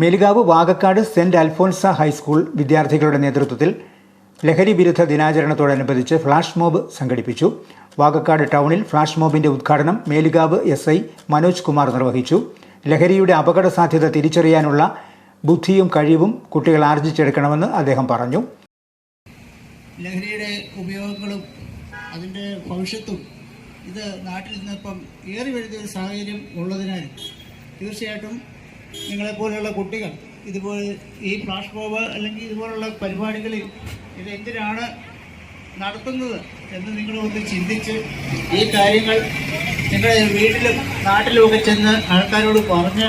Melukavu Vakakkad saint Alphonsa high school വിദ്യാർത്ഥികളുടെ നേതൃത്വത്തിൽ ലഹരി വിരുദ്ധ ദിനാചരണത്തോടനുബന്ധിച്ച് ഫ്ലാഷ് മോബ് സംഘടിപ്പിച്ചു. വാകക്കാട് ടൗണിൽ ഫ്ലാഷ് മോബിന്റെ ഉദ്ഘാടനം മേലുകാവ് SI മനോജ് കുമാർ നിർവഹിച്ചു. ലഹരിയുടെ അപകട സാധ്യത തിരിച്ചറിയാനുള്ള ബുദ്ധിയും കഴിവും കുട്ടികൾ ആർജിച്ചെടുക്കണമെന്ന് അദ്ദേഹം പറഞ്ഞു. ലഹരിയുടെ ഉപയോഗങ്ങളും അതിൻ്റെ ഭവിഷ്യത്തും ഇത് നാട്ടിൽ നിന്നിപ്പം ഏറി വരുന്നൊരു സാഹചര്യം ഉള്ളതിനാൽ തീർച്ചയായിട്ടും നിങ്ങളെപ്പോലെയുള്ള കുട്ടികൾ ഇതുപോലെ ഈ ഫ്ലാഷ് മോബ് അല്ലെങ്കിൽ ഇതുപോലുള്ള പരിപാടികളിൽ ഇതെന്തിനാണ് നടത്തുന്നത് എന്ന് നിങ്ങളൊന്ന് ചിന്തിച്ച് ഈ കാര്യങ്ങൾ നിങ്ങളുടെ വീട്ടിലും നാട്ടിലുമൊക്കെ ചെന്ന് ആൾക്കാരോട് പറഞ്ഞ്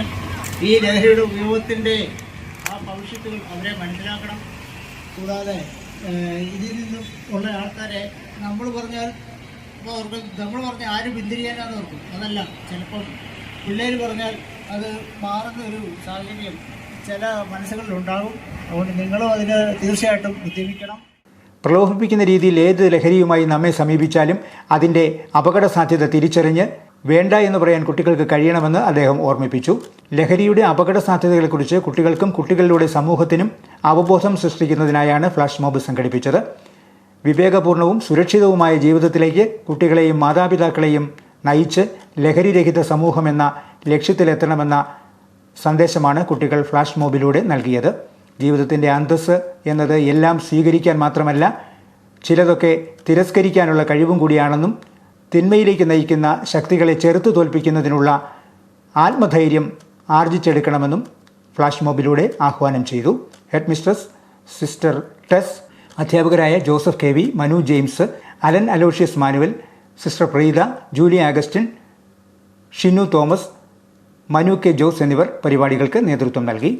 ഈ ലഹരിയുടെ ഉപയോഗത്തിൻ്റെ ആ ഭവിഷ്യത്തുകൾ അവരെ മനസ്സിലാക്കണം. കൂടാതെ ഇതിൽ നിന്നും ഉള്ള ആൾക്കാരെ നമ്മൾ പറഞ്ഞാൽ ആരും പിന്തിരിയാനാന്ന് ഓർക്കും. അതല്ല, ചിലപ്പം പിള്ളേർ പറഞ്ഞാൽ അത് മാറുന്ന ഒരു സാഹചര്യം ചില മനസ്സുകളിലുണ്ടാകും. അതുകൊണ്ട് നിങ്ങളും അതിന് തീർച്ചയായിട്ടും ഉദ്യമിക്കണം. പ്രലോഭിപ്പിക്കുന്ന രീതിയിൽ ഏത് ലഹരിയുമായി നമ്മെ സമീപിച്ചാലും അതിൻ്റെ അപകട സാധ്യത തിരിച്ചറിഞ്ഞ് വേണ്ട എന്ന് പറയാൻ കുട്ടികൾക്ക് കഴിയണമെന്ന് അദ്ദേഹം ഓർമ്മിപ്പിച്ചു. ലഹരിയുടെ അപകട സാധ്യതകളെക്കുറിച്ച് കുട്ടികൾക്കും കുട്ടികളിലൂടെ സമൂഹത്തിനും അവബോധം സൃഷ്ടിക്കുന്നതിനായാണ് ഫ്ലാഷ് മോബ് സംഘടിപ്പിച്ചത്. വിവേകപൂർണവും സുരക്ഷിതവുമായ ജീവിതത്തിലേക്ക് കുട്ടികളെയും മാതാപിതാക്കളെയും നയിച്ച് ലഹരിരഹിത സമൂഹമെന്ന ലക്ഷ്യത്തിലെത്തണമെന്ന സന്ദേശമാണ് കുട്ടികൾ ഫ്ലാഷ് മോബിലൂടെ നൽകിയത്. ജീവിതത്തിൻ്റെ അന്തസ്സ് എന്നത് എല്ലാം സ്വീകരിക്കാൻ മാത്രമല്ല, ചിലതൊക്കെ തിരസ്കരിക്കാനുള്ള കഴിവും കൂടിയാണെന്നും തിന്മയിലേക്ക് നയിക്കുന്ന ശക്തികളെ ചെറുത്തു തോൽപ്പിക്കുന്നതിനുള്ള ആത്മധൈര്യം ആർജിച്ചെടുക്കണമെന്നും ഫ്ലാഷ് മോബിലൂടെ ആഹ്വാനം ചെയ്തു. ഹെഡ് മിസ്ട്രസ് സിസ്റ്റർ ടെസ്, അധ്യാപകരായ Joseph KV, Manu James, Alan Aloysius Manuel, sister Preetha, Julie Augustine, Shinu Thomas, Manu K. Jose എന്നിവർ പരിപാടികൾക്ക് നേതൃത്വം നൽകി.